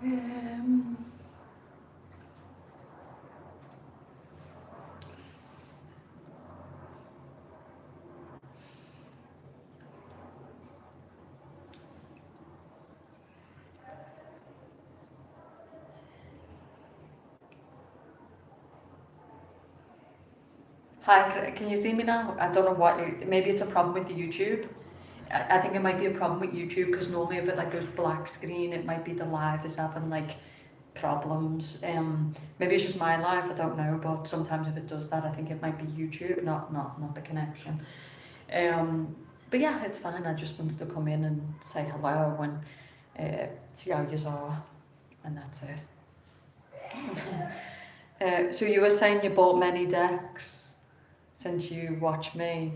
Um, Hi, can you see me now? I don't know what, maybe it's a problem with the YouTube. I think it might be a problem with YouTube because normally if it like goes black screen, it might be the live is having like problems. Maybe it's just my live, I don't know, but sometimes if it does that, I think it might be YouTube, not the connection. But yeah, it's fine. I just wanted to come in and say hello and see how you are, and that's it. So you were saying you bought many decks since you watch me.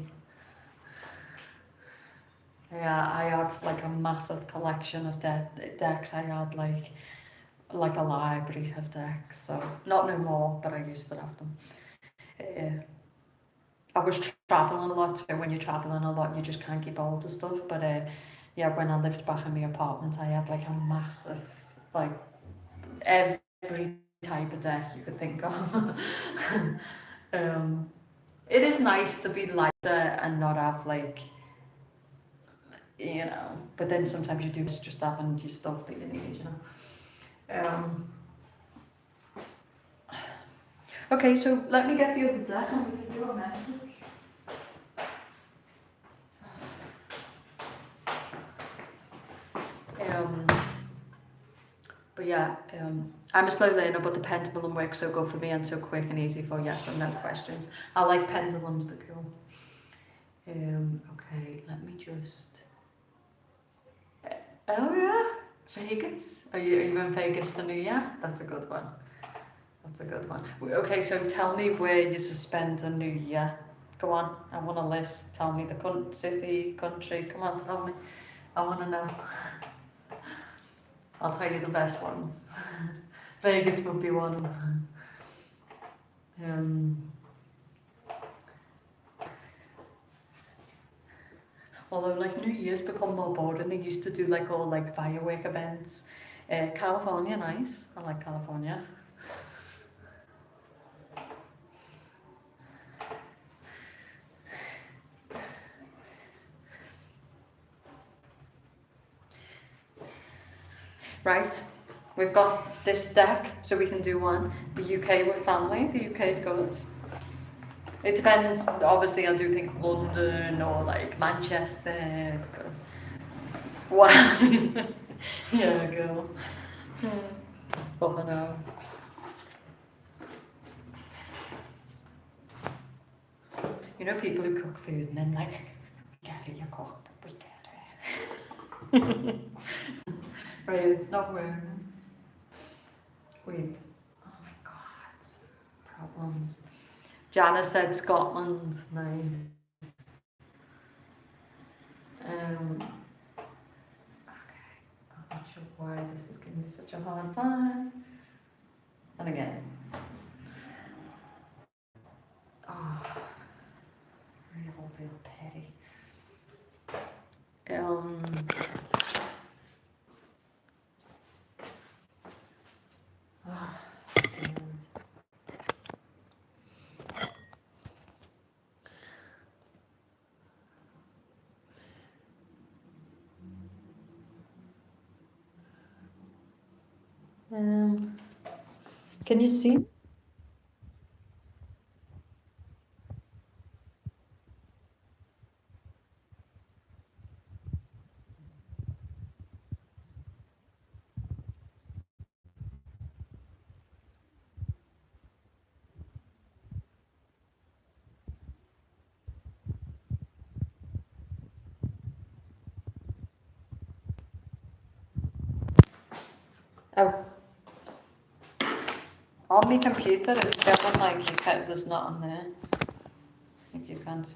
Yeah, I had like a massive collection of decks. I had like a library of decks. So not no more, but I used to have them. I was traveling a lot. So when you're traveling a lot, you just can't keep hold of stuff. But yeah, when I lived back in my apartment, I had like a massive, like every type of deck you could think of. It is nice to be like that and not have like, you know, but then sometimes you do just having your stuff that you need, you know. Okay, so let me get the other deck and we can do a message. But yeah, I'm a slow learner, but the pendulum works so good for me and so quick and easy for yes and no questions. I like pendulums, they're cool. Okay, let me just. Oh yeah, Vegas. Are you in Vegas for New Year? That's a good one. That's a good one. Okay, so tell me where you spend a New Year. Go on, I want a list. Tell me the city, country. Come on, tell me. I want to know. I'll tell you the best ones. Vegas would be one of them. Although like New Year's become more boring, they used to do like all like firework events. California, nice. I like California. Right, we've got this deck, so we can do one. The UK with family, the UK is good. It depends, obviously I do think London or like Manchester is good. Why? Yeah, girl. Oh, I know. You know people who cook food and then like, we get it, you cook, but we get it. Right, it's not working. Wait. Oh my god. Problems. Jana said Scotland. Nice. Okay. I'm not sure why this is giving me such a hard time. And again. Oh, real petty. Can you see? Oh, on my computer it's going like you can't, there's not on there. Like you can't.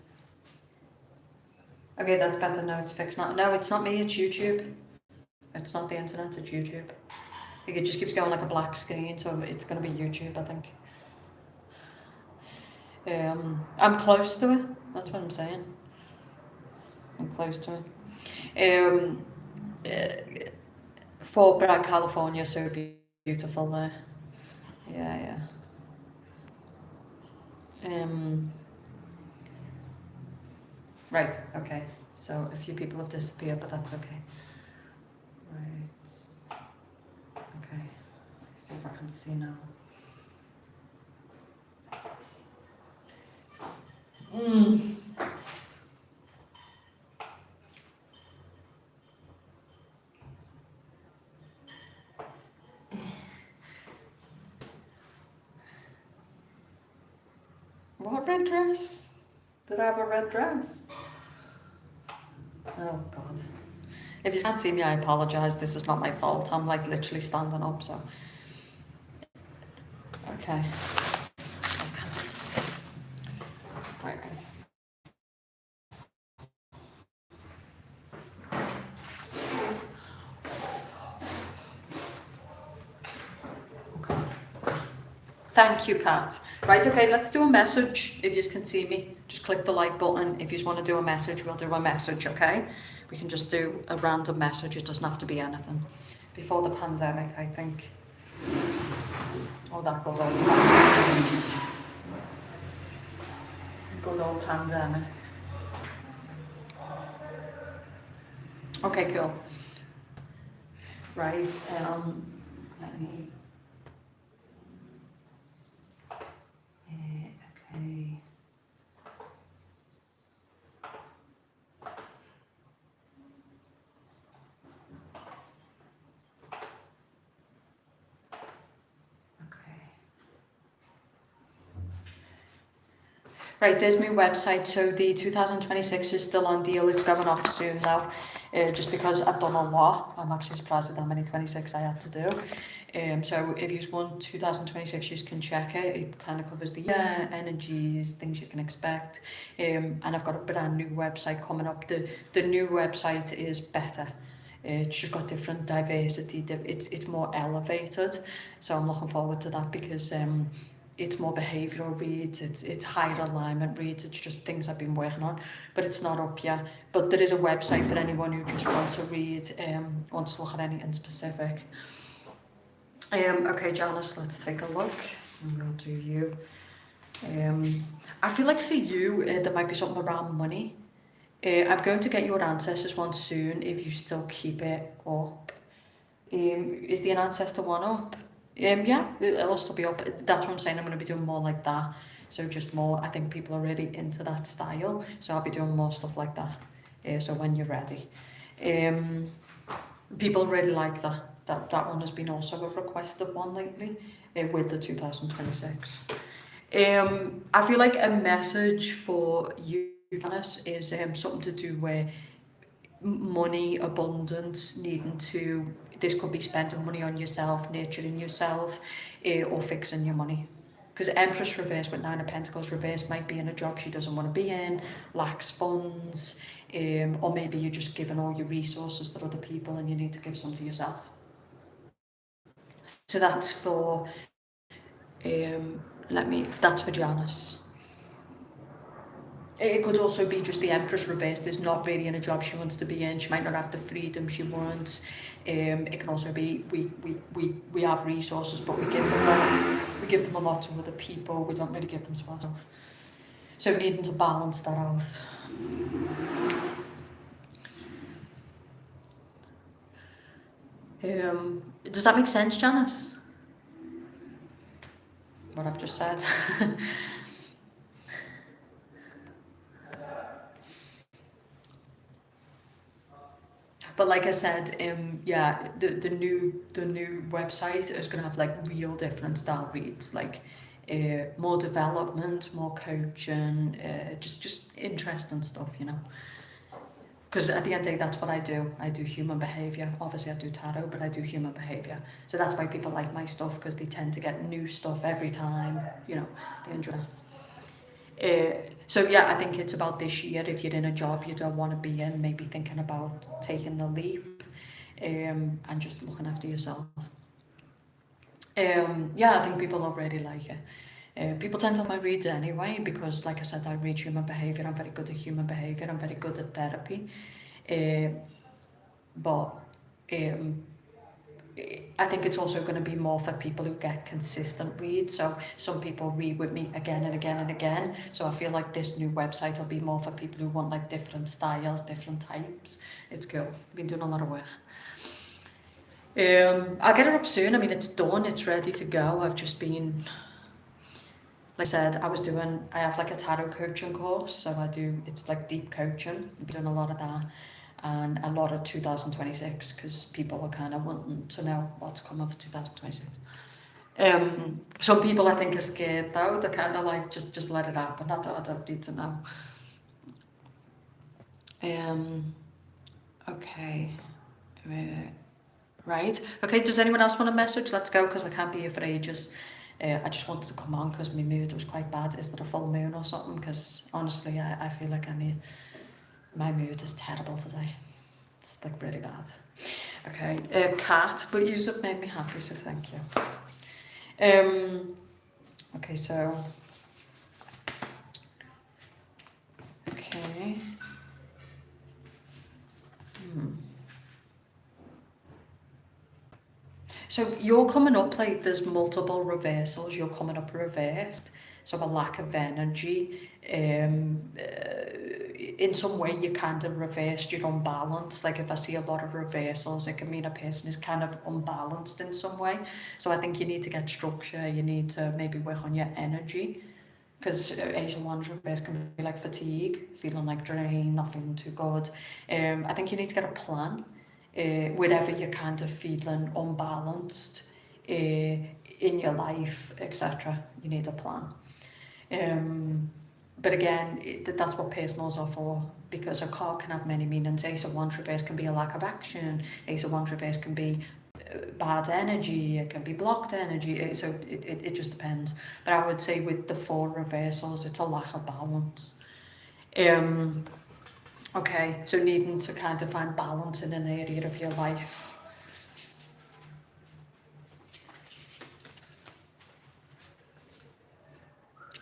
Okay, that's better. No, it's fixed now. No, it's not me, it's YouTube. It's not the internet, it's YouTube. Like, it just keeps going like a black screen, so it's going to be YouTube, I think. I'm close to it. That's what I'm saying. I'm close to it. Fort Bragg, California, so beautiful there. Yeah, yeah. Right, okay. So a few people have disappeared, but that's okay. Right. Okay. Let's see if I can see now. Mm. What red dress? Did I have a red dress? Oh God. If you can't see me, I apologise. This is not my fault. I'm like literally standing up, so. Okay. Right, right. Okay. Thank you, Kat. Right, okay, let's do a message. If you can see me, just click the like button. If you just want to do a message, we'll do a message, okay? We can just do a random message. It doesn't have to be anything. Before the pandemic, I think. Oh, that good old pandemic. Okay, cool. Right, let me, okay. Right, there's my website. So the 2026 is still on deal. It's going off soon now, just because I've done a lot. I'm actually surprised with how many 26 I had to do. So if you want 2026, you can check it. It kind of covers the year, energies, things you can expect. And I've got a brand new website coming up. The new website is better. It's just got different diversity. It's more elevated. So I'm looking forward to that because it's more behavioural reads, it's higher alignment reads, it's just things I've been working on, but it's not up yet. But there is a website for anyone who just wants to read, wants to look at anything specific. Okay, Janice, let's take a look. And we'll do you. I feel like for you, there might be something around money. I'm going to get your ancestors one soon if you still keep it up. Is the ancestor one up? Yeah, it'll still be up. That's what I'm saying. I'm going to be doing more like that. So just more. I think people are really into that style. So I'll be doing more stuff like that. So when you're ready, people really like that. That one has been also a requested one lately with the 2026. I feel like a message for you, Janice, is something to do with money, abundance, needing to, this could be spending money on yourself, nurturing yourself, or fixing your money. Because Empress reverse with Nine of Pentacles reverse might be in a job she doesn't want to be in, lacks funds, or maybe you're just giving all your resources to other people and you need to give some to yourself. So that's for, that's for Janice. It could also be just the Empress reversed is not really in a job she wants to be in. She might not have the freedom she wants. It can also be we have resources, but we give them a lot to other people. We don't really give them to ourselves. So needing to balance that out. Does that make sense, Janice? What I've just said. But like I said, yeah, the new website is gonna have like real different style reads, like more development, more coaching, just interesting stuff, you know. Because at the end of the day, that's what I do. I do human behavior. Obviously, I do tarot, but I do human behavior. So that's why people like my stuff, because they tend to get new stuff every time. You know, they enjoy it. So yeah, I think it's about this year. If you're in a job you don't want to be in, maybe thinking about taking the leap, and just looking after yourself. Yeah, I think people already like it. People tend to like my reads anyway because, like I said, I read human behavior. I'm very good at human behavior. I'm very good at therapy. But I think it's also going to be more for people who get consistent reads. So some people read with me again and again and again. So I feel like this new website will be more for people who want like different styles, different types. It's cool. Been doing a lot of work. I'll get it up soon. I mean, it's done. It's ready to go. I've just been, like I said, I have like a tarot coaching course. So it's like deep coaching. I've been doing a lot of that. And a lot of 2026 because people are kind of wanting to know what's coming for 2026. Some people I think are scared though. They're kind of like just let it happen. I don't need to know. Okay. Right. Okay. Does anyone else want a message? Let's go because I can't be here for ages. I just wanted to come on because my mood was quite bad. Is there a full moon or something? Because honestly, I feel like my mood is terrible today. It's like really bad. Okay, cat, but you have made me happy, so thank you. Okay, so okay. So you're coming up like there's multiple reversals. You're coming up reversed. So a lack of energy. In some way you kind of reversed your unbalance. Like if I see a lot of reversals, it can mean a person is kind of unbalanced in some way. So I think you need to get structure. You need to maybe work on your energy. Because Ace of Wands reverse can be like fatigue, feeling like drained, not feeling too good. I think you need to get a plan. Wherever you're kind of feeling unbalanced in your life, etc., you need a plan. But again, that's what personals are for, because a card can have many meanings. Ace of Wands reverse can be a lack of action. Ace of Wands reverse can be bad energy. It can be blocked energy. So it just depends. But I would say with the 4 reversals, it's a lack of balance. Okay, so needing to kind of find balance in an area of your life.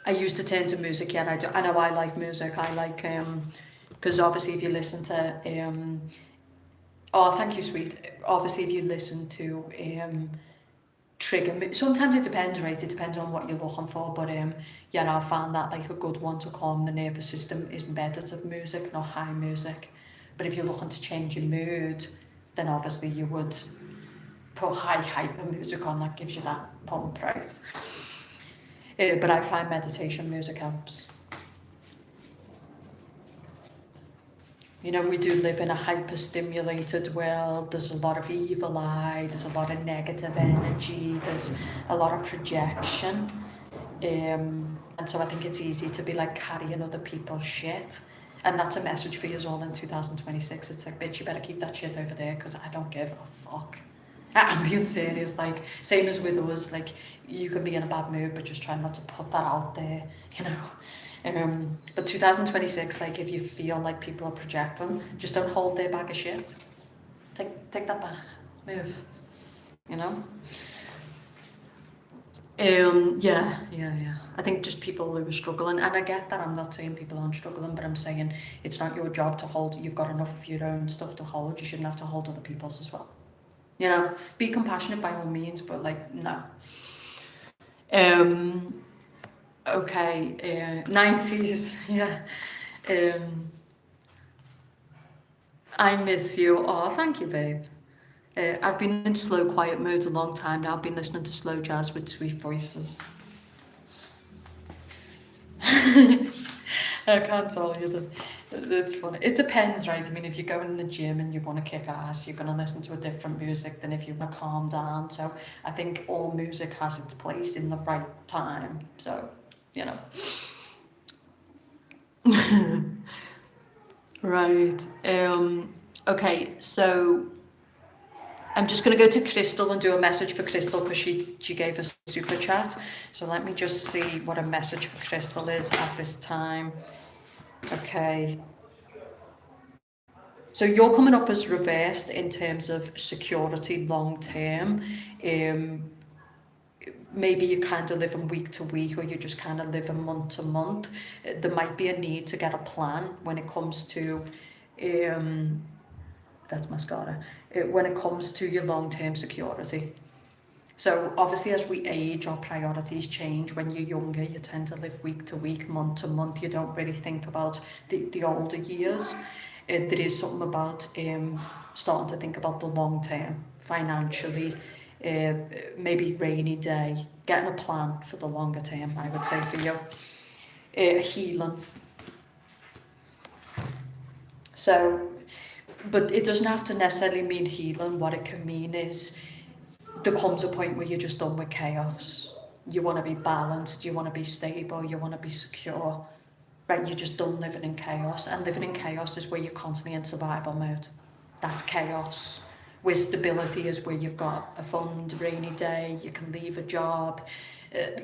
I used to turn to music, yeah, I know I like music. I like, because obviously if you listen to, oh, thank you, sweet. Obviously if you listen to trigger, sometimes it depends, right? It depends on what you're looking for, but yeah, I found that like a good one to calm the nervous system is meditative music, not high music. But if you're looking to change your mood, then obviously you would put high hyper music on that gives you that pump, right? But I find meditation music helps. You know, we do live in a hyper-stimulated world. There's a lot of evil eye, there's a lot of negative energy, there's a lot of projection. And so I think it's easy to be like carrying other people's shit. And that's a message for you all in 2026. It's like, bitch, you better keep that shit over there because I don't give a fuck. I'm being serious, like, same as with us, like, you can be in a bad mood, but just try not to put that out there, you know. But 2026, like, if you feel like people are projecting, just don't hold their bag of shit. Take that back, move, you know. Yeah. I think just people who are struggling, and I get that. I'm not saying people aren't struggling, but I'm saying it's not your job to hold. You've got enough of your own stuff to hold. You shouldn't have to hold other people's as well. You know, be compassionate by all means, but like, no. Okay, 90s, yeah. I miss you. Oh, thank you, babe. I've been in slow, quiet mode a long time now. I've been listening to slow jazz with sweet voices. I can't tell you that. It's funny. It depends, right? I mean, if you're going in the gym and you want to kick ass, you're going to listen to a different music than if you want to calm down. So I think all music has its place in the right time. So, you know. Right. Okay, so I'm just going to go to Crystal and do a message for Crystal because she gave us a super chat. So let me just see what a message for Crystal is at this time. Okay. So you're coming up as reversed in terms of security long term. Maybe you're kind of living week to week or you're just kind of living month to month. There might be a need to get a plan when it comes to That's mascara. When it comes to your long-term security. So obviously as we age, our priorities change. When you're younger, you tend to live week to week, month to month. You don't really think about the older years. There is something about starting to think about the long term, financially, uh, maybe rainy day, getting a plan for the longer term, I would say for you. Healing. So, but it doesn't have to necessarily mean healing. What it can mean is there comes a point where you're just done with chaos. You want to be balanced, you want to be stable, you want to be secure. Right, you're just done living in chaos. And living in chaos is where you're constantly in survival mode. That's chaos. Where stability is where you've got a fund, rainy day, you can leave a job.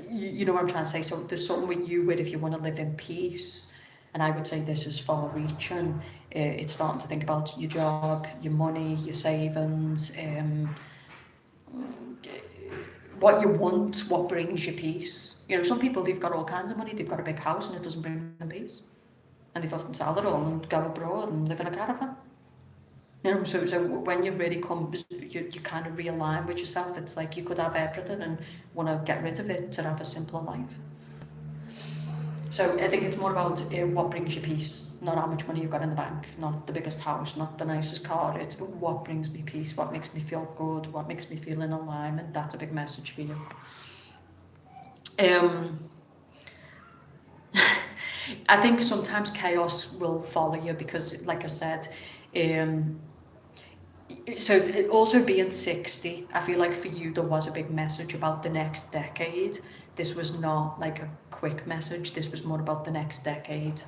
You know what I'm trying to say? So there's something with you where if you want to live in peace, and I would say this is far reaching, it's starting to think about your job, your money, your savings, what you want, what brings you peace. You know, some people, they've got all kinds of money, they've got a big house and it doesn't bring them peace. And they fucking sell it all and go abroad and live in a caravan. You know, so when you really come, you kind of realign with yourself. It's like you could have everything and want to get rid of it to have a simpler life. So I think it's more about what brings you peace, not how much money you've got in the bank, not the biggest house, not the nicest car. It's what brings me peace, what makes me feel good, what makes me feel in alignment. That's a big message for you. I think sometimes chaos will follow you because, like I said, so also being 60, I feel like for you there was a big message about the next decade. This was not like a quick message, this was more about the next decade.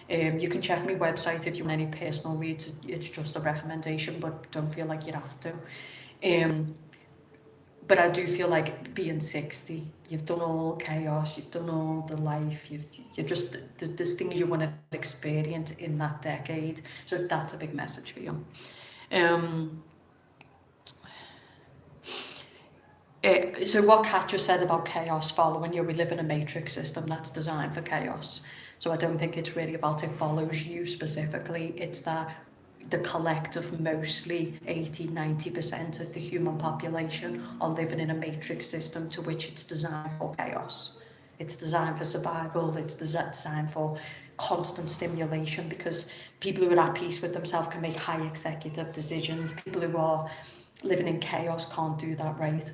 You can check my website if you want any personal reads, it's just a recommendation, but don't feel like you have to. But I do feel like being 60, you've done all chaos, you've done all the life, you're just, there's things you want to experience in that decade. So that's a big message for you. So what Kat just said about chaos following you, we live in a matrix system that's designed for chaos. So I don't think it's really about it follows you specifically, it's that the collective, mostly 80-90% of the human population are living in a matrix system to which it's designed for chaos. It's designed for survival, it's designed for constant stimulation, because people who are at peace with themselves can make high executive decisions. People who are living in chaos can't do that, right?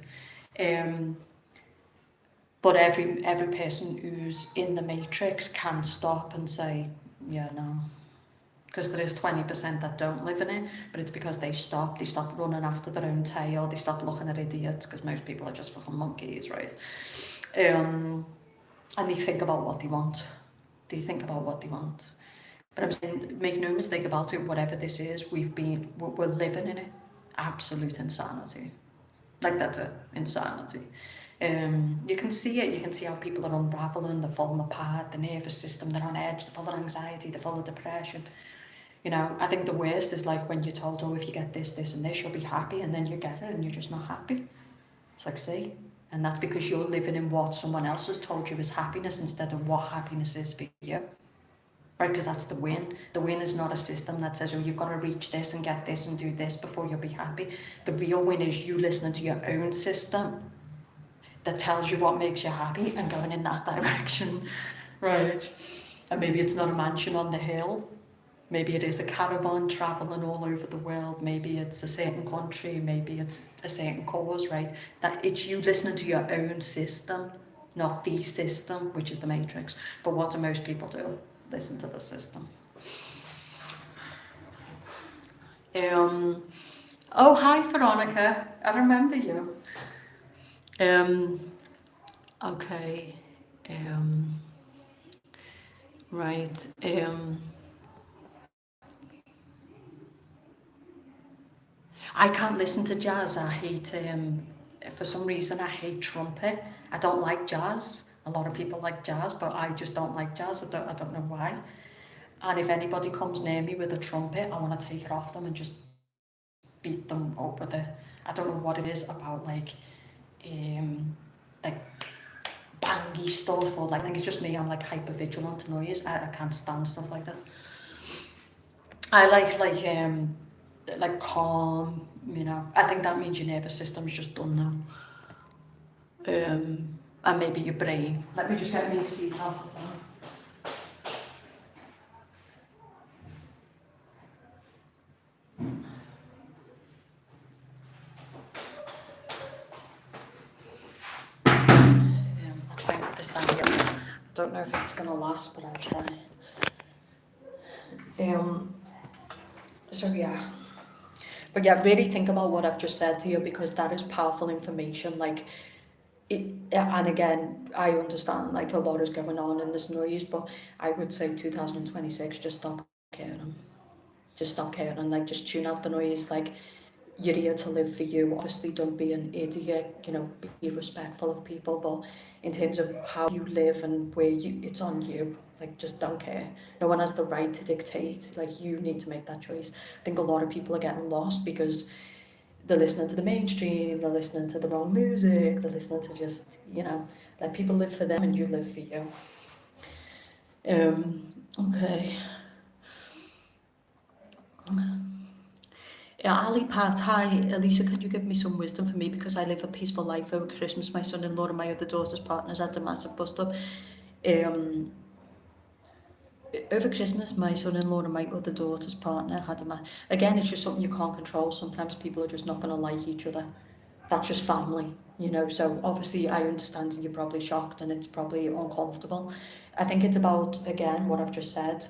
But every person who's in the matrix can stop and say, yeah, no. Because there is 20% that don't live in it, but it's because they stop running after their own tail, they stop looking at idiots, because most people are just fucking monkeys, right? And they think about what they want. But I'm saying, make no mistake about it, whatever this is, we're living in it. Absolute insanity. Like, that's it, insanity. You can see it, you can see how people are unraveling, they're falling apart, the nervous system, they're on edge, they're full of anxiety, they're full of depression. You know, I think the worst is like when you're told, oh, if you get this, this and this, you'll be happy, and then you get it and you're just not happy. It's like, see? And that's because you're living in what someone else has told you is happiness instead of what happiness is for you. Right, because that's the win. The win is not a system that says, oh, you've got to reach this and get this and do this before you'll be happy. The real win is you listening to your own system that tells you what makes you happy and going in that direction, right? And maybe it's not a mansion on the hill. Maybe it is a caravan traveling all over the world. Maybe it's a certain country. Maybe it's a certain cause, right? That it's you listening to your own system, not the system, which is the matrix. But what do most people do? Listen to the system. Oh, hi, Veronica. I remember you. Okay. Right. I can't listen to jazz. I hate, for some reason, I hate trumpet. I don't like jazz. A lot of people like jazz, but I just don't like jazz. I don't know why. And if anybody comes near me with a trumpet, I want to take it off them and just beat them up with it. I don't know what it is about like bangy stuff, or like, I think it's just me, I'm like hyper vigilant to noise. I can't stand stuff like that. I like like calm, you know. I think that means your nervous system's just done now. And maybe your brain. Let me just get me seat glasses on. I'll try and put this down here. I don't know if it's gonna last, but I'll try. So yeah. But yeah, really think about what I've just said to you, because that is powerful information. Like, and again, I understand like a lot is going on and there's noise, but I would say 2026, just stop caring. Just stop caring, and like just tune out the noise. Like, you're here to live for you. Obviously, don't be an idiot, you know, be respectful of people, but in terms of how you live and where you, it's on you. Like, just don't care. No one has the right to dictate. Like, you need to make that choice. I think a lot of people are getting lost because they're listening to the mainstream, they're listening to the wrong music, they're listening to just, you know, let people live for them and you live for you. Okay. Yeah, Ali Pat, hi. Elisa, can you give me some wisdom for me? Because I live a peaceful life over Christmas. My son-in-law and my other daughter's partners had a massive bust-up. Um, over Christmas, my son-in-law and my other daughter's partner had again, it's just something you can't control. Sometimes people are just not going to like each other. That's just family, you know. So obviously I understand and you're probably shocked and it's probably uncomfortable. I think it's about, again, what I've just said.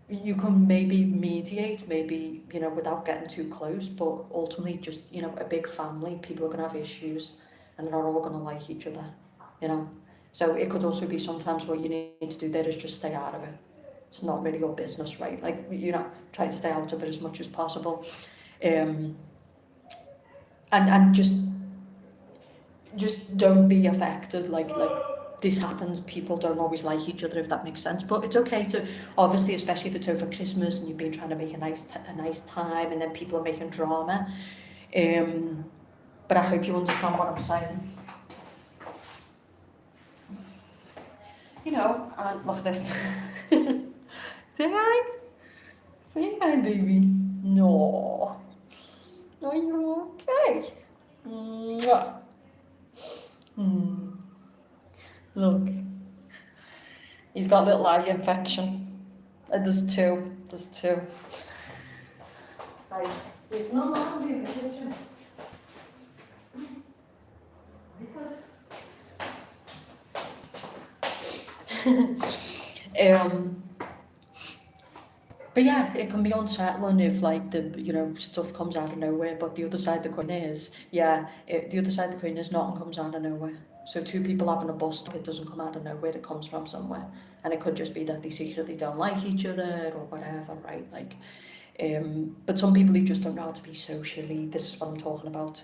You can maybe mediate, maybe, you know, without getting too close, but ultimately just, you know, a big family, people are going to have issues and they're not all going to like each other, you know. So it could also be sometimes what you need to do there is just stay out of it. It's not really your business, right? Like, you know, try to stay out of it as much as possible. And just don't be affected, like this happens, people don't always like each other, if that makes sense, but it's okay to, obviously, especially if it's over Christmas and you've been trying to make a nice time and then people are making drama, but I hope you understand what I'm saying, you know. And look at this. Say hi baby. No, are you okay? Mwah. Look, he's got a little eye infection. There's two. Right. No, I'm doing the kitchen. But yeah, it can be unsettling if, like, the, you know, stuff comes out of nowhere. But the other side of the coin is, the other side of the coin is nothing comes out of nowhere. So two people having a bust, it doesn't come out of nowhere. It comes from somewhere, and it could just be that they secretly don't like each other or whatever, right? Like, but some people, they just don't know how to be socially. This is what I'm talking about.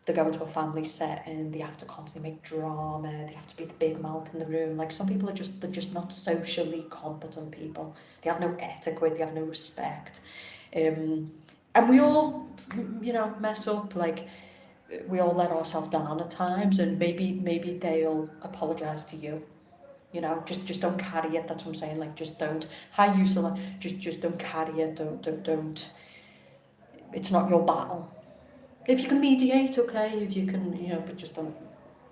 They go into a family setting, they have to constantly make drama, they have to be the big mouth in the room. Like, some people they're just not socially competent people. They have no etiquette, they have no respect. And we all, you know, mess up. Like, we all let ourselves down at times, and maybe they'll apologise to you. You know, just don't carry it. That's what I'm saying. Like, just don't. Hi, you, so just don't carry it. Don't. It's not your battle. If you can mediate, okay. If you can, you know, but just don't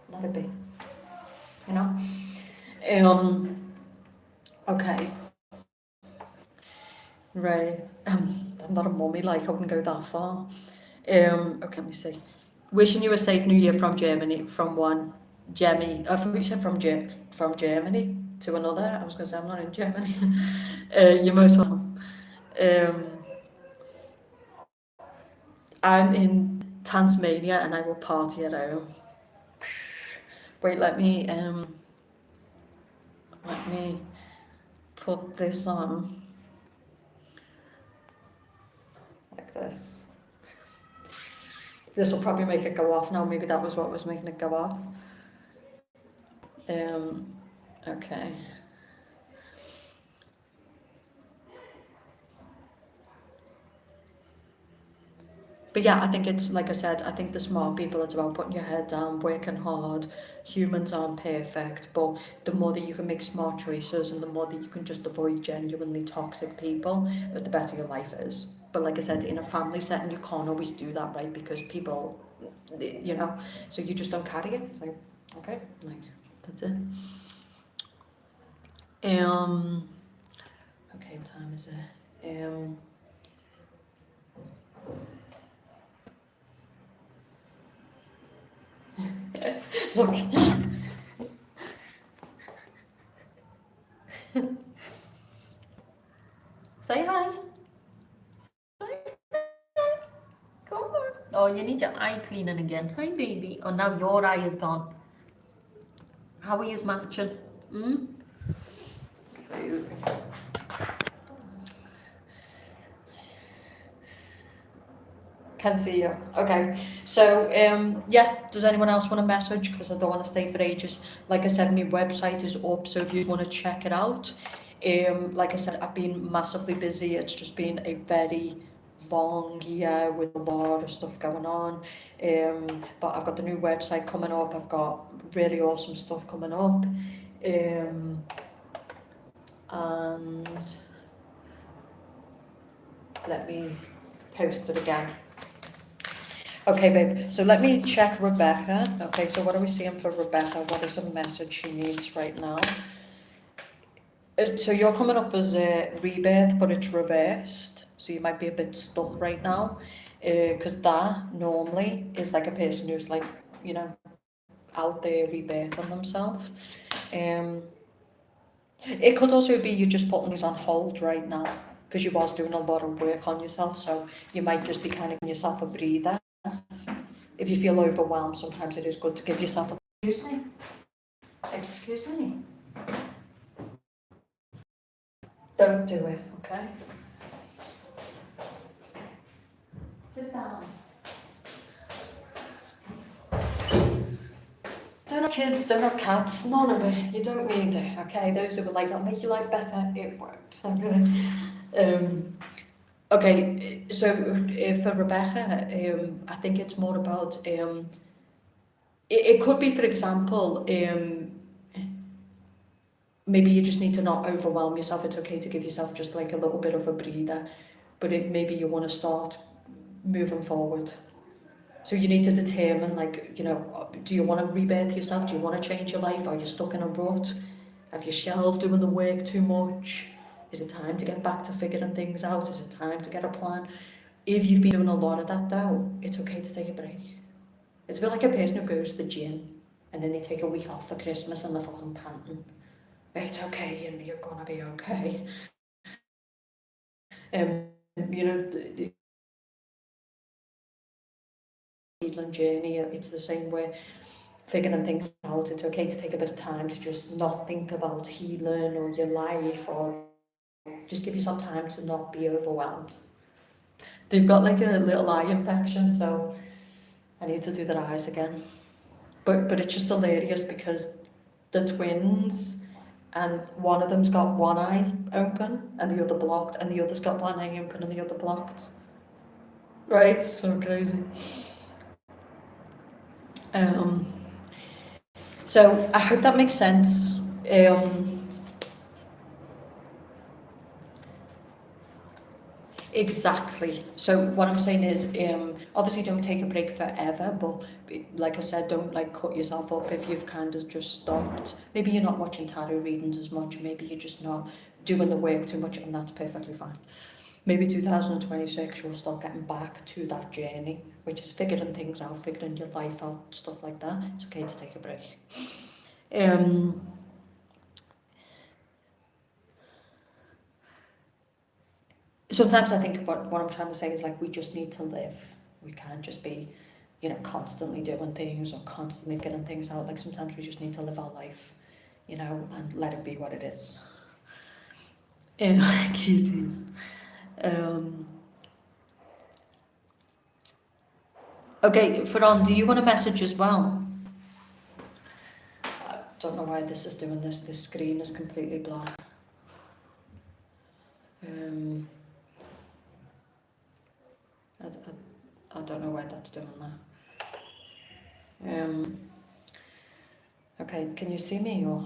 let it be. You know. Okay. Right. I'm not a mummy. Like, I wouldn't go that far. Okay. Let me see. Wishing you a safe New Year from Germany. From one Jemmy. I thought you said from Germany to another. I was going to say I'm not in Germany. You're most welcome. I'm in Tasmania and I will party at home. Wait, let me put this on like this. This will probably make it go off now. Maybe that was what was making it go off. Okay. But yeah, I think it's, like I said, I think the smart people, it's about putting your head down, working hard. Humans aren't perfect, but the more that you can make smart choices and the more that you can just avoid genuinely toxic people, the better your life is. But like I said, in a family setting, you can't always do that, right? Because people, you know, so you just don't carry it. It's like, okay, like, that's it. Okay, what time is it? Look. Say hi. Come on. Oh, you need your eye cleaning again. Hi, baby. Oh, now your eye is gone. How are you matching? Hmm? Crazy. Can see you. Okay. So, yeah, does anyone else want a message? Because I don't want to stay for ages. Like I said, my website is up, so if you want to check it out. Like I said, I've been massively busy. It's just been a very long year with a lot of stuff going on. But I've got the new website coming up. I've got really awesome stuff coming up. And let me post it again. Okay, babe, so let me check Rebecca. Okay, so what are we seeing for Rebecca? What is a message she needs right now? So you're coming up as a rebirth, but it's reversed. So you might be a bit stuck right now. Because that normally is like a person who's like, you know, out there rebirthing themselves. It could also be you're just putting these on hold right now because you was doing a lot of work on yourself. So you might just be kind of giving yourself a breather. If you feel overwhelmed, sometimes it is good to give yourself a... Excuse me? Excuse me? Don't do it, okay? Sit down. Don't have kids, don't have cats, none of it. You don't need it, okay? Those who were like, that'll make your life better, it worked, okay? Okay, so for Rebecca, I think it's more about... it could be, for example, maybe you just need to not overwhelm yourself. It's okay to give yourself just like a little bit of a breather, but maybe you want to start moving forward. So you need to determine, like, you know, do you want to rebirth yourself? Do you want to change your life? Are you stuck in a rut? Have you shelved doing the work too much? Is it time to get back to figuring things out? Is it time to get a plan? If you've been doing a lot of that though, it's okay to take a break. It's a bit like a person who goes to the gym and then they take a week off for Christmas and they're fucking panting. It's okay, and you're gonna be okay. You know, the healing journey, it's the same way, figuring things out. It's okay to take a bit of time to just not think about healing or your life, or just give yourself time to not be overwhelmed. They've got like a little eye infection, so I need to do their eyes again. But it's just hilarious because the twins, and one of them's got one eye open and the other blocked, and the other's got one eye open and the other blocked. Right, so crazy. So I hope that makes sense. Exactly. So what I'm saying is, obviously don't take a break forever, but like I said, don't like cut yourself up if you've kind of just stopped. Maybe you're not watching tarot readings as much, maybe you're just not doing the work too much, and that's perfectly fine. Maybe 2026 you'll start getting back to that journey, which is figuring things out, figuring your life out, stuff like that. It's okay to take a break. Sometimes I think what I'm trying to say is, like, we just need to live. We can't just be, you know, constantly doing things or constantly getting things out. Like, sometimes we just need to live our life, you know, and let it be what it is. Cuties. Okay, Faron, do you want a message as well? I don't know why this is doing this. This screen is completely black. I don't know why that's doing that. Okay, can you see me or?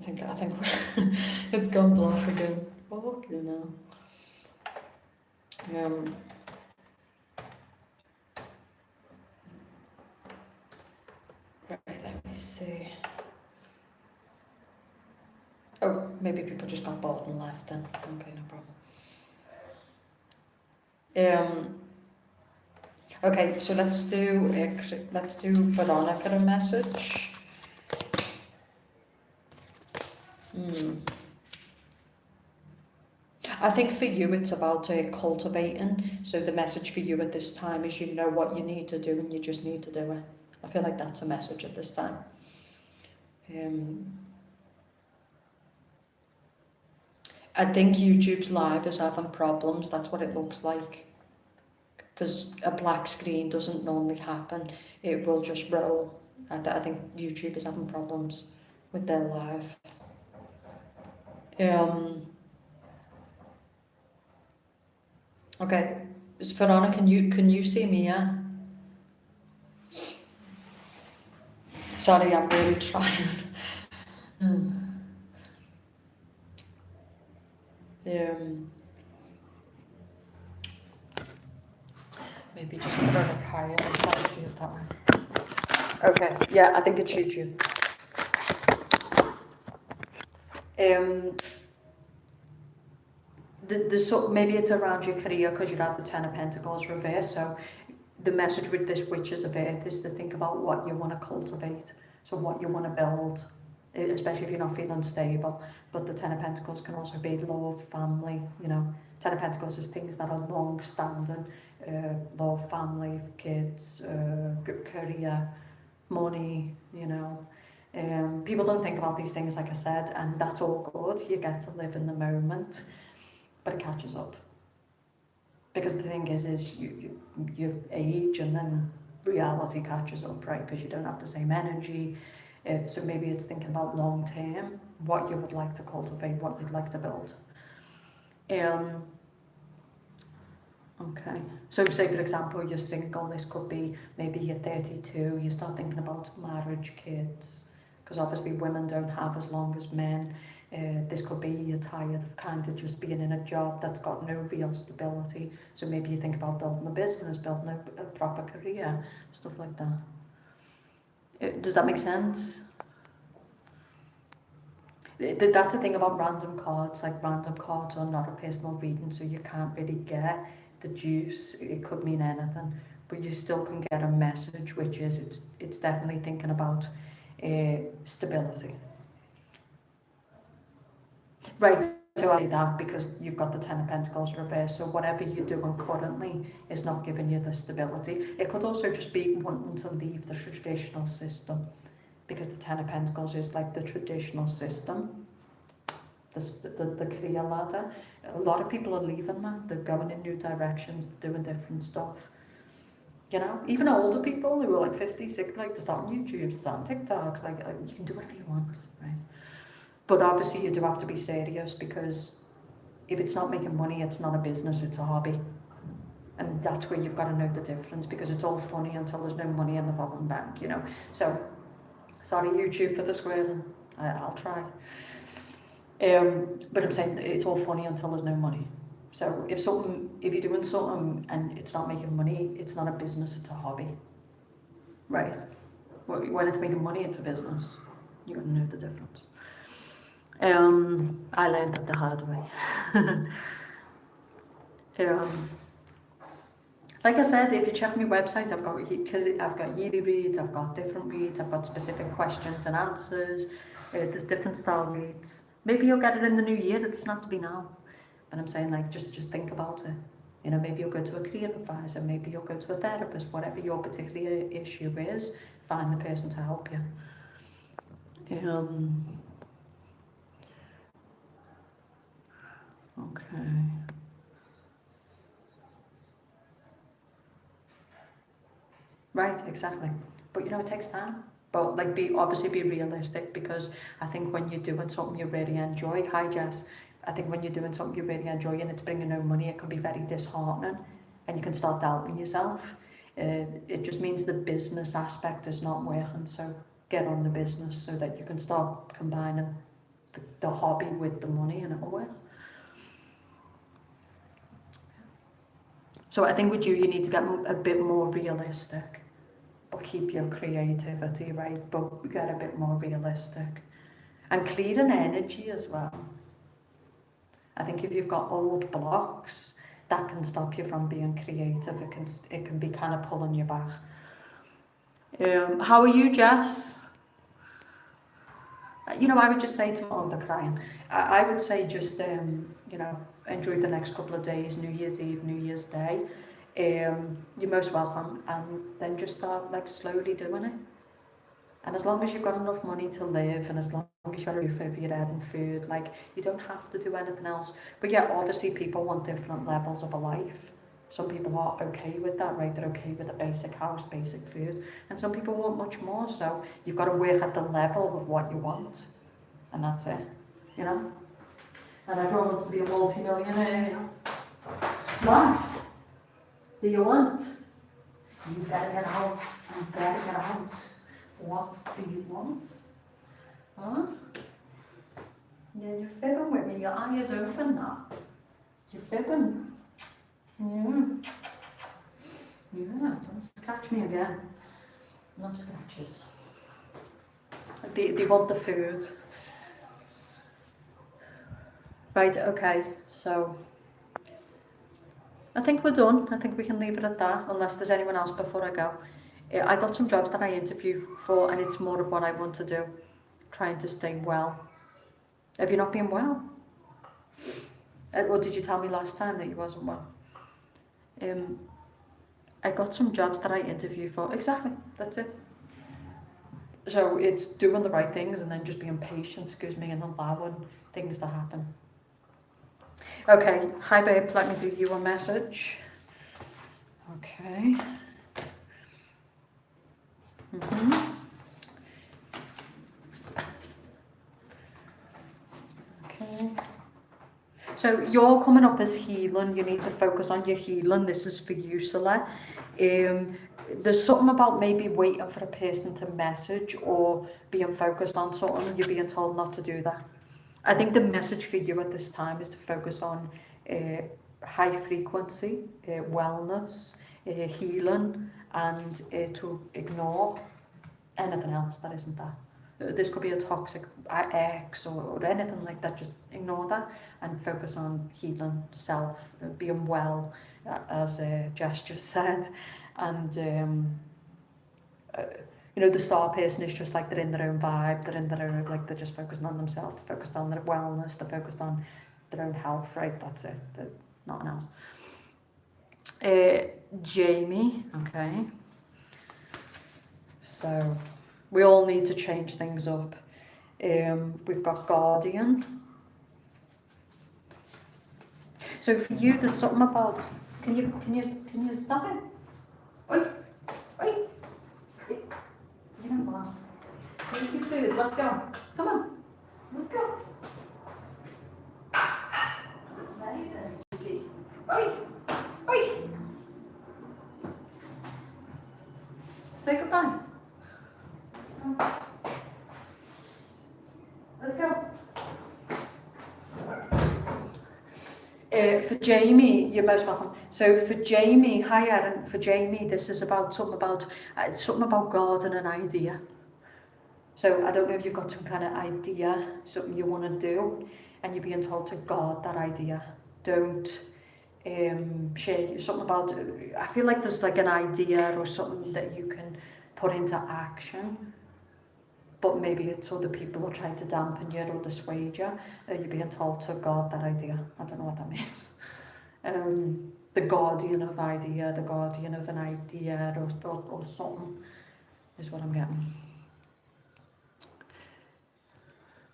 I think it's gone black again. Fuck you know. Right, let me see. Oh, maybe people just got bored and left then. Okay, no problem. Okay, so let's do Veronica a message. I think for you it's about cultivating. So the message for you at this time is you know what you need to do and you just need to do it. I feel like that's a message at this time. I think YouTube's live is having problems. That's what it looks like. Because a black screen doesn't normally happen. It will just roll. I think YouTube is having problems with their live. Okay, Veronica, can you see me? Yeah. Sorry, I'm really trying. Maybe just put it up higher this time, see it that way. Okay, yeah, I think it's YouTube. Maybe it's around your career because you had the Ten of Pentacles reversed. So the message with this Witches of Earth is to think about what you want to cultivate, so what you want to build, especially if you're not feeling stable. But the Ten of Pentacles can also be love, family, you know. Ten of Pentacles is things that are long-standing, love, family, kids, career, money, you know. People don't think about these things, like I said, and that's all good. You get to live in the moment, but it catches up. Because the thing is you age and then reality catches up, right? Because you don't have the same energy. So maybe it's thinking about long term, what you would like to cultivate, what you'd like to build. Okay, so say for example you're single, this could be maybe you're 32, you start thinking about marriage, kids, because obviously women don't have as long as men. This could be you're tired of kind of just being in a job that's got no real stability, so maybe you think about building a business, building a proper career, stuff like that. Does that make sense? That's the thing about random cards, like random cards are not a personal reading, so you can't really get the juice. It could mean anything, but you still can get a message, which is it's definitely thinking about stability. Right, so I say that because you've got the Ten of Pentacles reversed, so whatever you're doing currently is not giving you the stability. It could also just be wanting to leave the traditional system, because the Ten of Pentacles is like the traditional system, the career ladder. A lot of people are leaving that, they're going in new directions, they're doing different stuff. You know, even older people who are like 50, 60, like they're starting YouTube, starting TikToks, like you can do whatever you want, right? But obviously you do have to be serious, because if it's not making money, it's not a business, it's a hobby. And that's where you've got to know the difference, because it's all funny until there's no money in the fucking bank, you know. So, sorry YouTube for the swearing, I'll try. But I'm saying it's all funny until there's no money. So if you're doing something and it's not making money, it's not a business, it's a hobby. Right? When it's making money, it's a business. You gotta know the difference. I learned that the hard way. Like I said, if you check my website, I've got yearly reads, I've got different reads, I've got specific questions and answers. There's different style reads. Maybe you'll get it in the new year. It doesn't have to be now. But I'm saying, like, just think about it. You know, maybe you'll go to a career advisor, maybe you'll go to a therapist, whatever your particular issue is, find the person to help you. Okay. Right, exactly. But you know, it takes time. But like, obviously be realistic, because I think when you're doing something you really enjoy, hi Jess, I think when you're doing something you really enjoy and it's bringing no money, it can be very disheartening, and you can start doubting yourself. It just means the business aspect is not working, so get on the business so that you can start combining the hobby with the money and it'll work. So I think with you need to get a bit more realistic, but keep your creativity, right? But get a bit more realistic. And clearing energy as well. I think if you've got old blocks, that can stop you from being creative. It can be kind of pulling you back. How are you, Jess? You know, I would just say to all the crying, I would say just, you know, enjoy the next couple of days, New Year's Eve, New Year's Day. You're most welcome, and then just start like slowly doing it. And as long as you've got enough money to live, and as long as you've got a roof over your head and food, like, you don't have to do anything else. But yeah, obviously people want different levels of a life. Some people are okay with that, right? They're okay with a basic house, basic food. And some people want much more, so you've got to work at the level of what you want. And that's it, you know? And everyone wants to be a multi-millionaire, you know? What do you want? You better get out. You better get out. What do you want? Huh? Yeah, you're fibbing with me. Your eye is open now. You're fibbing. Yeah. Yeah, don't scratch me again. No scratches. They want the food. Right, okay, so I think we're done. I think we can leave it at that, unless there's anyone else before I go. I got some jobs that I interviewed for, and it's more of what I want to do, trying to stay well. Have you not been well? Or did you tell me last time that you wasn't well? I got some jobs that I interviewed for. Exactly, that's it. So it's doing the right things and then just being patient, excuse me, and allowing things to happen. Okay, hi babe, let me do you a message. Okay. Okay. So you're coming up as healing. You need to focus on your healing. This is for you, Sala. There's something about maybe waiting for a person to message or being focused on something. You're being told not to do that. I think the message for you at this time is to focus on high frequency, wellness, healing, and to ignore anything else that isn't that. This could be a toxic ex or anything like that. Just ignore that and focus on healing, self, being well, as Jess just said. And you know, the star person is just like they're in their own vibe, they're in their own, like they're just focused on themselves, they're focused on their wellness, they're focused on their own health, right? That's it, nothing else. Jamie, okay. So we all need to change things up. We've got Guardian. So for you, there's something about. Can you stop it? Oi, oi. You know what? Take your food. Let's go. Come on. Let's go. Very cheeky. Oi, oi. Say goodbye. Let's go. For Jamie, you're most welcome. So for Jamie, hi Erin, for Jamie, this is about something about God and an idea. So I don't know if you've got some kind of idea, something you want to do, and you're being told to guard that idea. Don't share something about, I feel like there's like an idea or something that you can put into action, but maybe it's other people who try to dampen you or dissuade you. You're being told to guard that idea. I don't know what that means. The guardian of idea, the guardian of an idea or something is what I'm getting.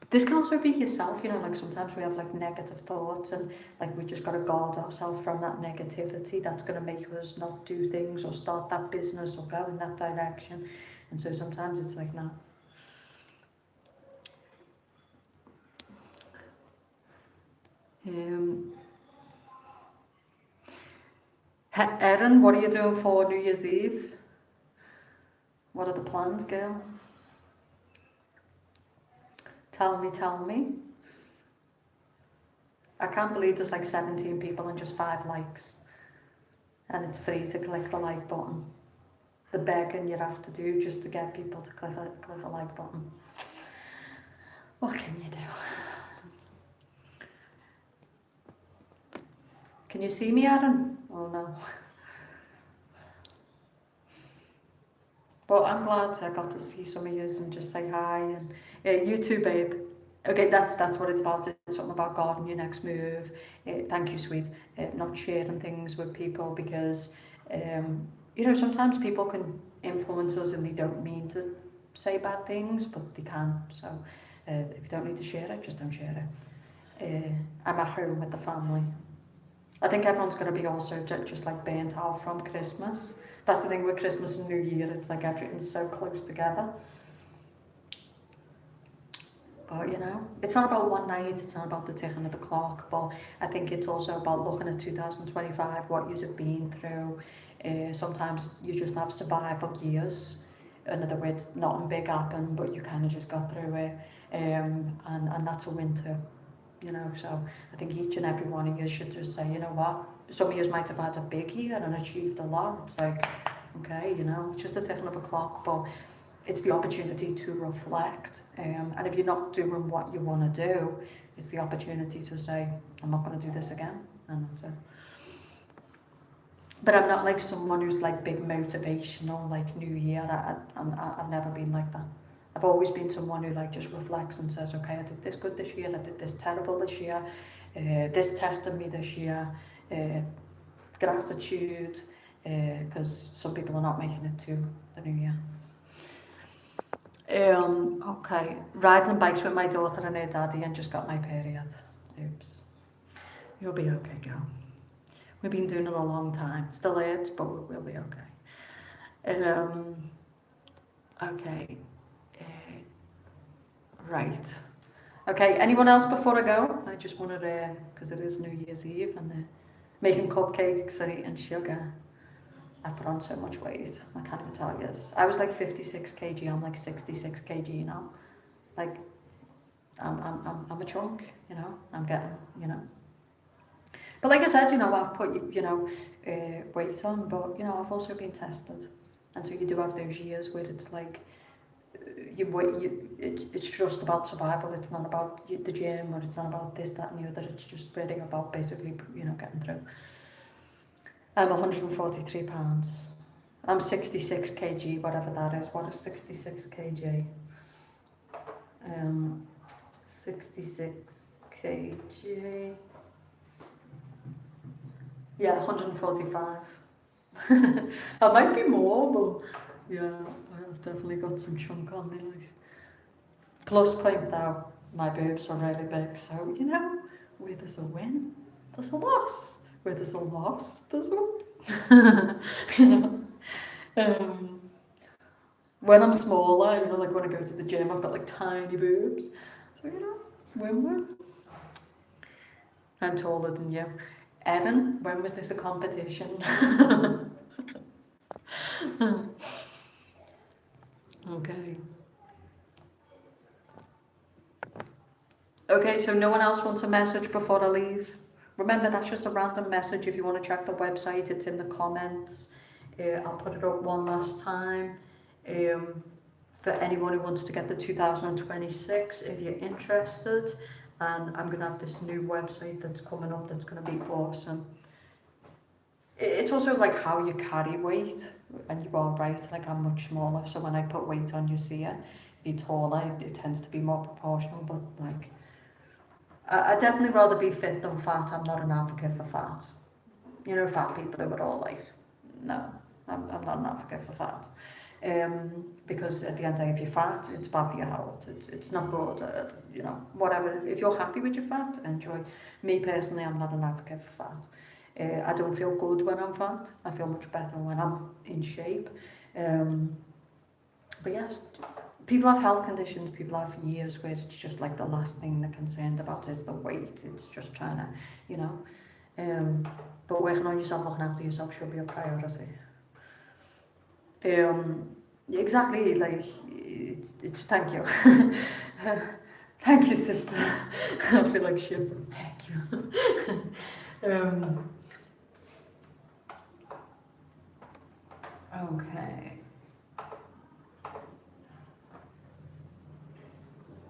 This can also be yourself, you know, like sometimes we have like negative thoughts and like we just got to guard ourselves from that negativity that's going to make us not do things or start that business or go in that direction. And so sometimes it's like, no. Erin, what are you doing for New Year's Eve? What are the plans, girl? Tell me. I can't believe there's like 17 people and just 5 likes. And it's free to click the like button. The begging you have to do just to get people to click a like button. What can you do? Can you see me, Aaron? Oh no. But I'm glad I got to see some of you and just say hi. And you too, babe. Okay, that's what it's about. It's something about God and your next move. Thank you, sweet. Not sharing things with people because, you know, sometimes people can influence us and they don't mean to say bad things, but they can. So if you don't need to share it, just don't share it. I'm at home with the family. I think everyone's going to be also just like burnt out from Christmas. That's the thing with Christmas and New Year, it's like everything's so close together. But you know, it's not about one night, it's not about the ticking of the clock, but I think it's also about looking at 2025, what you've been through. Sometimes you just have survival years. In other words, nothing big happened, but you kind of just got through it. And that's a win too. You know, so I think each and every one of you should just say, you know what, some of you might have had a big year and achieved a lot. It's like, okay, you know, it's just the ticking of a clock, but it's the opportunity to reflect. And if you're not doing what you want to do, it's the opportunity to say, I'm not going to do this again, and that's it. But I'm not like someone who's like big motivational, like New Year. I've never been like that. I've always been someone who like just reflects and says, okay, I did this good this year, I did this terrible this year, this tested me this year, gratitude, because some people are not making it to the new year. Okay, riding bikes with my daughter and her daddy and just got my period. Oops. You'll be okay, girl. We've been doing it a long time. Still hurts, but we'll be okay. Okay. Right. Okay, anyone else before I go? I just wanted to, because it is New Year's Eve and making cupcakes and eating sugar. I've put on so much weight, I can't even tell you. I was like 56 kg, I'm like 66 kg now. Like, I'm a chunk, you know, I'm getting, you know. But like I said, you know, I've put, you know, weight on, but, you know, I've also been tested. And so you do have those years where it's like, it's just about survival, it's not about the gym, or it's not about this, that and the other, it's just really about basically, you know, getting through. I'm 143 pounds. I'm 66 kg, whatever that is. What is 66 kg? 66 kg. Yeah, 145. I might be more, but yeah, I've definitely got some chunk on me. Like, plus, point out, my boobs are really big, so you know, where there's a win, there's a loss. Where there's a loss, there's a win. You know. When I'm smaller, you know, like when I go to the gym, I've got like tiny boobs. So, you know, win-win. I'm taller than you. Evan, when was this a competition? Okay. Okay, so no one else wants a message before I leave? Remember, that's just a random message. If you want to check the website, it's in the comments. I'll put it up one last time. For anyone who wants to get the 2026, if you're interested. And I'm going to have this new website that's coming up that's going to be awesome. It's also like how you carry weight, and you are right, like I'm much smaller, so when I put weight on, you see it. If you're taller, it tends to be more proportional, but like, I'd definitely rather be fit than fat. I'm not an advocate for fat. You know, fat people who are all like, no, I'm not an advocate for fat. Because at the end of the day, if you're fat, it's bad for your health. It's not good. You know, whatever. If you're happy with your fat, enjoy. Me personally, I'm not an advocate for fat. I don't feel good when I'm fat. I feel much better when I'm in shape. But yes, people have health conditions. People have years where it's just like the last thing they're concerned about is the weight. It's just trying to, you know. But working on yourself, looking after yourself should be a priority. Exactly, like, it's thank you. Thank you, sister. I feel like shit, but thank you. Okay.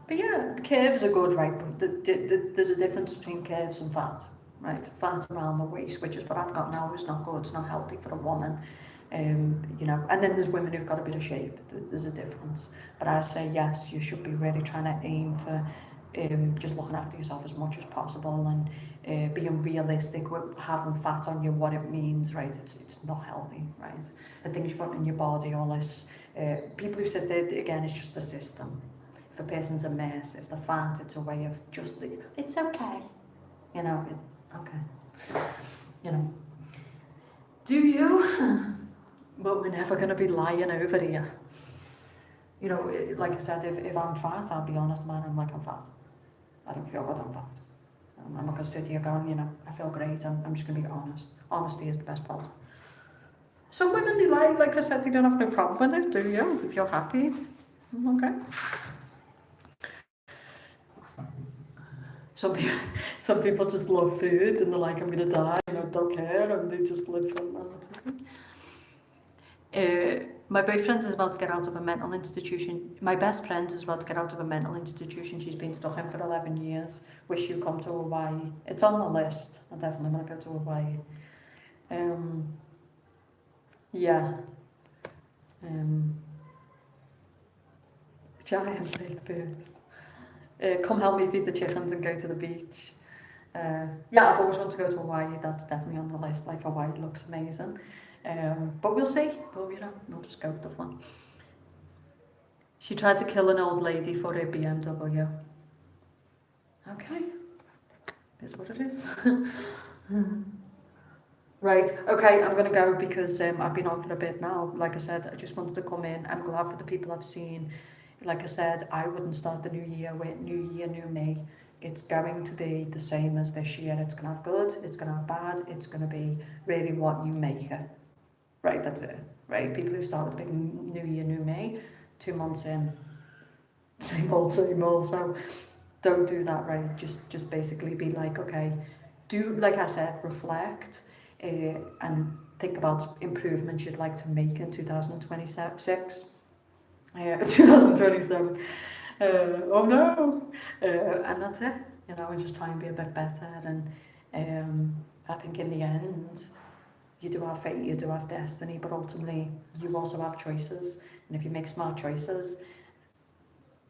But yeah, curves are good, right? But there's a difference between curves and fat, right? Fat around the waist, which is what I've got now, is not good. It's not healthy for a woman. You know, and then there's women who've got a bit of shape. There's a difference. But I'd say yes, you should be really trying to aim for just looking after yourself as much as possible and being realistic with having fat on you, what it means, right? It's not healthy, right? The things you put in your body, all this. People who said that, again, it's just the system. If a person's a mess, if they're fat, it's a way of just, it's okay. You know, okay. You know, do you? But we're never going to be lying over here. You know, like I said, if I'm fat, I'll be honest, man, I'm fat. I don't feel good, I'm fat. I'm not going to sit here going, you know, I feel great, I'm just going to be honest. Honesty is the best policy. So women, they lie, like I said, they don't have no problem with it, do you? If you're happy, okay. Some people just love food and they're like, I'm going to die, and I don't care, and they just live for that, that's okay. My boyfriend is about to get out of a mental institution. My best friend is about to get out of a mental institution she's been stuck in for 11 years. Wish you come to Hawaii. It's on the list. I definitely want to go to Hawaii. Yeah. Giant big birds. Come help me feed the chickens and go to the beach. Yeah, I've always wanted to go to Hawaii. That's definitely on the list. Like, Hawaii looks amazing. But we'll see. Well, you know, we'll just go with the flow. She tried to kill an old lady for her BMW. Okay, is what it is. Right, okay, I'm going to go because I've been on for a bit now. Like I said, I just wanted to come in. I'm glad for the people I've seen. Like I said, I wouldn't start the new year with new year, new me. It's going to be the same as this year. It's going to have good, it's going to have bad, it's going to be really what you make it. Right, that's it. Right, people who start with big new year, new me, 2 months in, same old, same old. So don't do that, right? Just basically be like, okay, do, like I said, reflect and think about improvements you'd like to make in 2026. 2027. Oh no! And that's it. You know, and just try and be a bit better. And I think in the end, you do have fate, you do have destiny, but ultimately you also have choices. And if you make smart choices,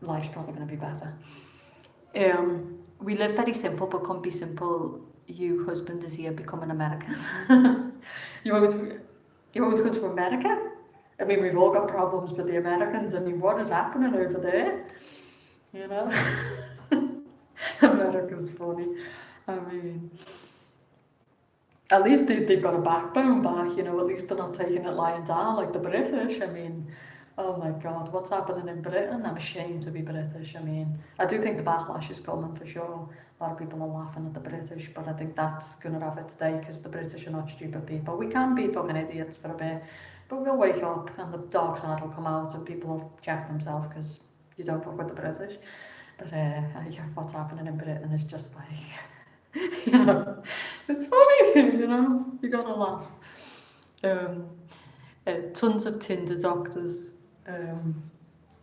life's probably going to be better. We live very simple, but can't be simple. You, husband, is here becoming American. you want me to go to America? I mean, we've all got problems with the Americans. I mean, what is happening over there? You know? America's funny. I mean, at least they've got a backbone back, you know, at least they're not taking it lying down like the British. I mean, oh my God, what's happening in Britain? I'm ashamed to be British. I mean, I do think the backlash is coming for sure. A lot of people are laughing at the British, but I think that's going to have its day because the British are not stupid people. We can be fucking idiots for a bit, but we'll wake up and the dark side will come out and people will check themselves because you don't fuck with the British. But yeah, what's happening in Britain is just like, you know, it's funny, you know, you gotta laugh. Tons of Tinder doctors.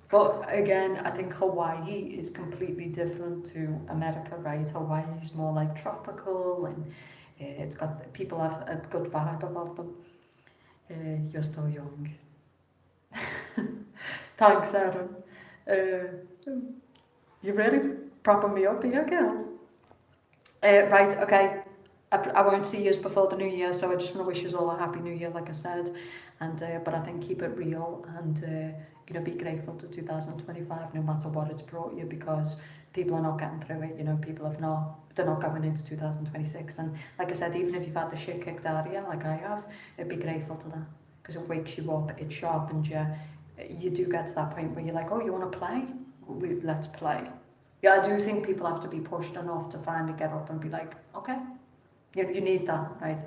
But again, I think Hawaii is completely different to America, right? Hawaii is more like tropical and it's got, people have a good vibe about them. You're still young. Thanks, Aaron. You ready? Propping me up here, girl? Right, okay. I won't see you before the new year, so I just want to wish you all a happy new year, like I said. And but I think keep it real and you know, be grateful to 2025, no matter what it's brought you, because people are not getting through it. You know, people have not. They're not going into 2026. And like I said, even if you've had the shit kicked out of you, like I have, be grateful to that because it wakes you up, it sharpens you. You do get to that point where you're like, oh, you want to play? Let's play. Yeah, I do think people have to be pushed enough to finally get up and be like, okay, you need that, right?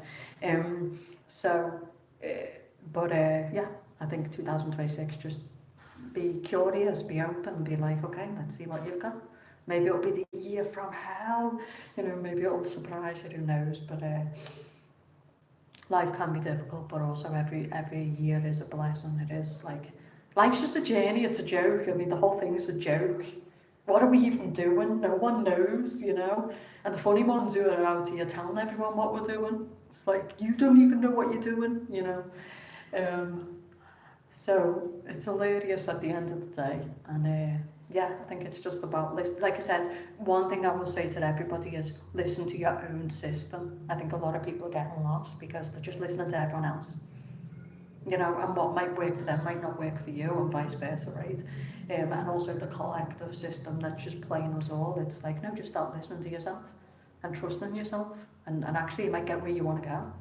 Yeah, I think 2026, just be curious, be open, be like, okay, let's see what you've got. Maybe it'll be the year from hell, you know, maybe it'll surprise you, who knows, but life can be difficult, but also every year is a blessing. It is like, life's just a journey, it's a joke. I mean, the whole thing is a joke. What are we even doing? No one knows, you know? And the funny ones who are out here telling everyone what we're doing, it's like, you don't even know what you're doing, you know? So it's hilarious at the end of the day. And yeah, I think it's just about, like I said, one thing I will say to everybody is listen to your own system. I think a lot of people are getting lost because they're just listening to everyone else. You know, and what might work for them might not work for you, and vice versa, right? And also the collective system that's just playing us all. It's like, no, just start listening to yourself and trusting yourself, and actually you might get where you want to go.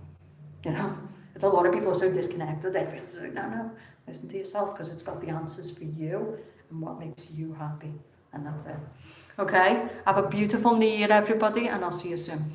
You know, it's a lot of people are so disconnected. Everyone's like, no, listen to yourself because it's got the answers for you and what makes you happy, and that's it. Okay, have a beautiful New Year, everybody, and I'll see you soon.